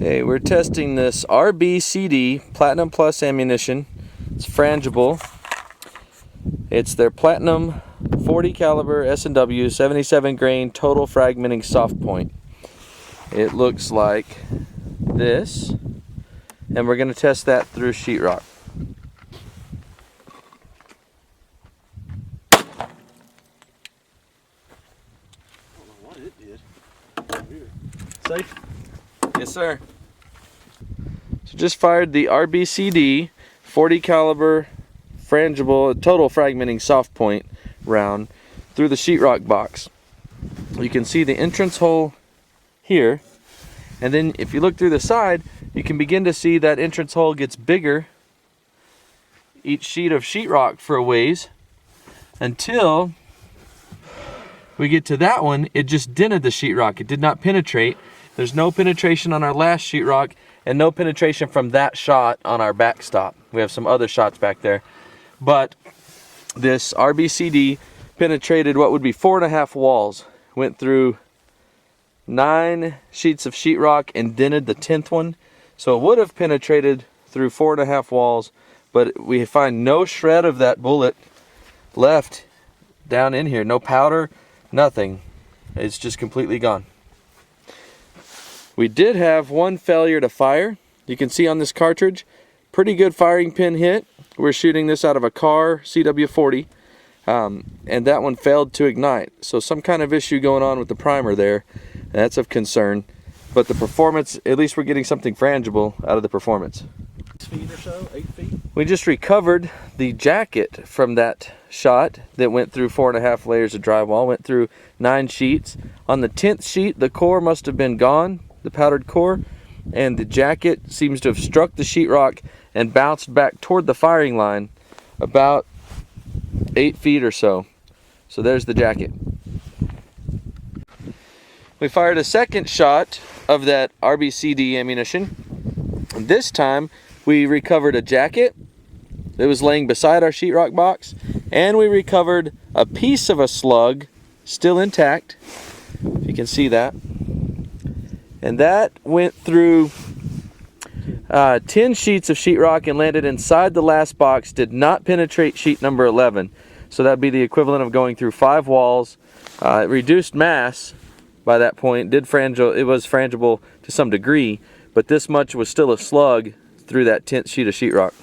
Okay, we're testing this RBCD Platinum Plus ammunition. It's frangible. It's their Platinum 40 caliber S&W 77 grain total fragmenting soft point. It looks like this, and we're going to test that through sheetrock. I don't know what it did. Safe? Yes, sir. So just fired the RBCD 40 caliber frangible total fragmenting soft point round through the sheetrock box. You can see the entrance hole here, and then if you look through the side, you can begin to see that entrance hole gets bigger each sheet of sheetrock for a ways until we get to that one. It just dented the sheetrock. It did not penetrate. There's no penetration on our last sheetrock and no penetration from that shot on our backstop. We have some other shots back there, but this RBCD penetrated what would be 4.5 walls, went through 9 sheets of sheetrock and dented the 10th one. So it would have penetrated through 4.5 walls, but we find no shred of that bullet left down in here. No powder, nothing. It's just completely gone. We did have one failure to fire. You can see on this cartridge, pretty good firing pin hit. We're shooting this out of a car CW40, and that one failed to ignite. So some kind of issue going on with the primer there. That's of concern. But the performance, at least we're getting something frangible out of the performance. 6 feet or so, 8 feet? We just recovered the jacket from that shot that went through 4.5 layers of drywall, went through 9 sheets. On the 10th sheet, the core must have been gone, the powdered core, and the jacket seems to have struck the sheetrock and bounced back toward the firing line about 8 feet or so. So there's the jacket. We fired a second shot of that RBCD ammunition. And this time we recovered a jacket that was laying beside our sheetrock box, and we recovered a piece of a slug still intact, if you can see that. And that went through 10 sheets of sheetrock and landed inside the last box, did not penetrate sheet number 11. So that'd be the equivalent of going through 5 walls. It reduced mass by that point. It was frangible to some degree, but this much was still a slug through that 10th sheet of sheetrock.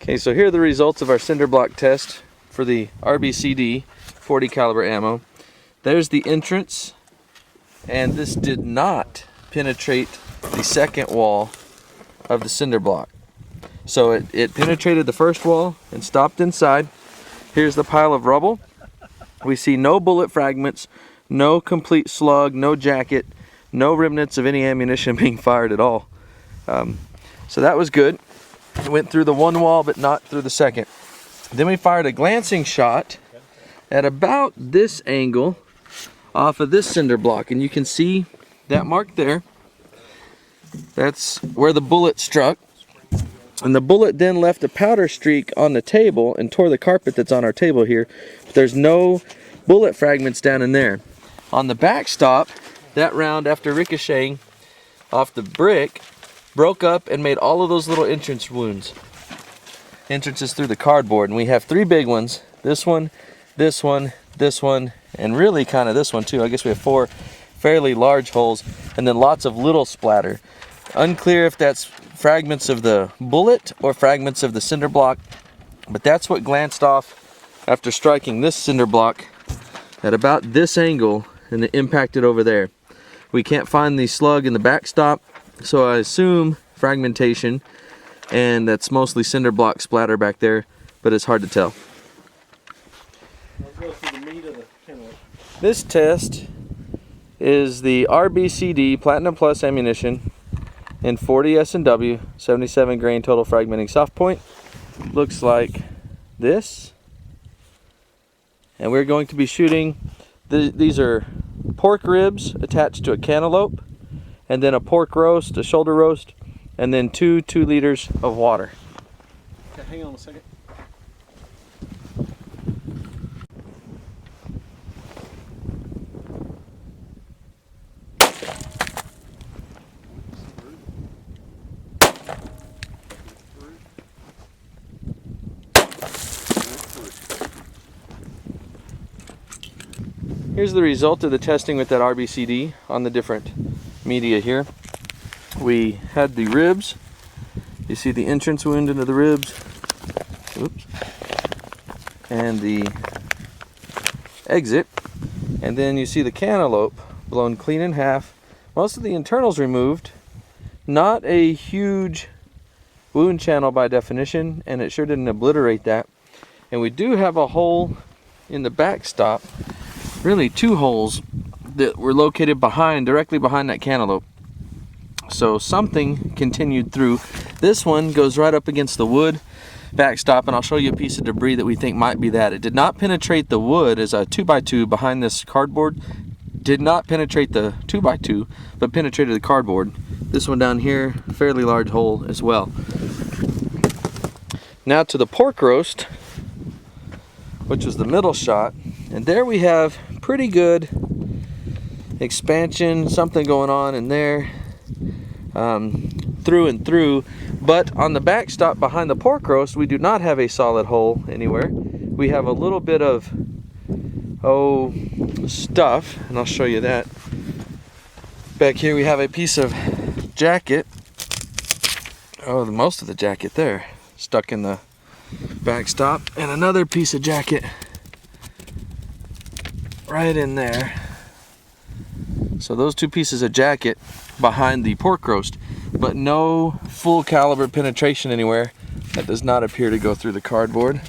Okay, so here are the results of our cinder block test for the RBCD 40 caliber ammo. There's the entrance, and this did not penetrate the second wall of the cinder block. So it penetrated the first wall and stopped inside. Here's the pile of rubble. We see no bullet fragments, no complete slug, no jacket, no remnants of any ammunition being fired at all. So that was good. It went through the one wall, but not through the second. Then we fired a glancing shot at about this angle off of this cinder block, and you can see that mark there. That's where the bullet struck. And the bullet then left a powder streak on the table and tore the carpet that's on our table here. But there's no bullet fragments down in there. On the backstop, that round, after ricocheting off the brick, broke up and made all of those little entrance wounds. Entrances through the cardboard. And we have 3 big ones. This one, this one, this one, and really kind of this one too. I guess we have 4 fairly large holes, and then lots of little splatter. Unclear if that's fragments of the bullet or fragments of the cinder block, but that's what glanced off after striking this cinder block at about this angle, and it impacted over there. We can't find the slug in the backstop, so I assume fragmentation, and that's mostly cinder block splatter back there, but it's hard to tell. Let's go through the meat of the kennel. This test is the RBCD Platinum Plus ammunition in 40 S&W 77 grain total fragmenting soft point. Looks like this. And we're going to be shooting, these are pork ribs attached to a cantaloupe, and then a pork roast, a shoulder roast, and then 2 liters of water. Okay, hang on a second. Here's the result of the testing with that RBCD on the different media here. We had the ribs. You see the entrance wound into the ribs. Oops. And the exit. And then you see the cantaloupe blown clean in half. Most of the internals removed. Not a huge wound channel by definition, and it sure didn't obliterate that. And we do have a hole in the backstop. Really 2 holes that were located directly behind that cantaloupe. So something continued through. This one goes right up against the wood backstop, and I'll show you a piece of debris that we think might be that. It did not penetrate the wood as a 2x2 behind this cardboard. Did not penetrate the 2x2, but penetrated the cardboard. This one down here, fairly large hole as well. Now to the pork roast, which was the middle shot. And there we have pretty good expansion, something going on in there, through and through. But on the backstop behind the pork roast, we do not have a solid hole anywhere. We have a little bit of, stuff, and I'll show you that. Back here we have a piece of jacket. Most of the jacket there, stuck in the backstop, and another piece of jacket right in there. So those 2 pieces of jacket behind the pork roast, but no full caliber penetration anywhere. That does not appear to go through the cardboard.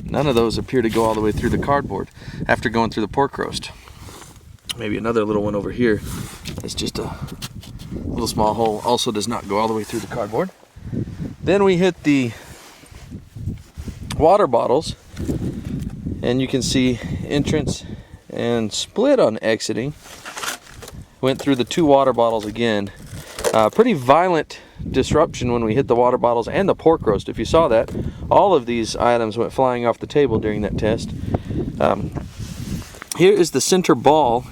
None of those appear to go all the way through the cardboard after going through the pork roast. Maybe another little one over here. It's just a little small hole, also does not go all the way through the cardboard. Then we hit the water bottles, and you can see entrance and split on exiting. Went through the 2 water bottles again. Pretty violent disruption when we hit the water bottles and the pork roast. If you saw that, all of these items went flying off the table during that test. Here is the center ball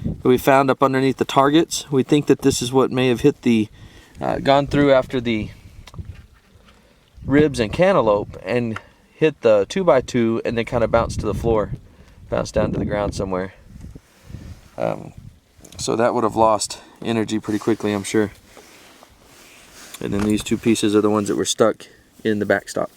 that we found up underneath the targets. We think that this is what may have hit the, gone through after the ribs and cantaloupe and hit the 2x2 and then kind of bounced to the floor, bounced down to the ground somewhere. So that would have lost energy pretty quickly, I'm sure. And then these 2 pieces are the ones that were stuck in the backstop.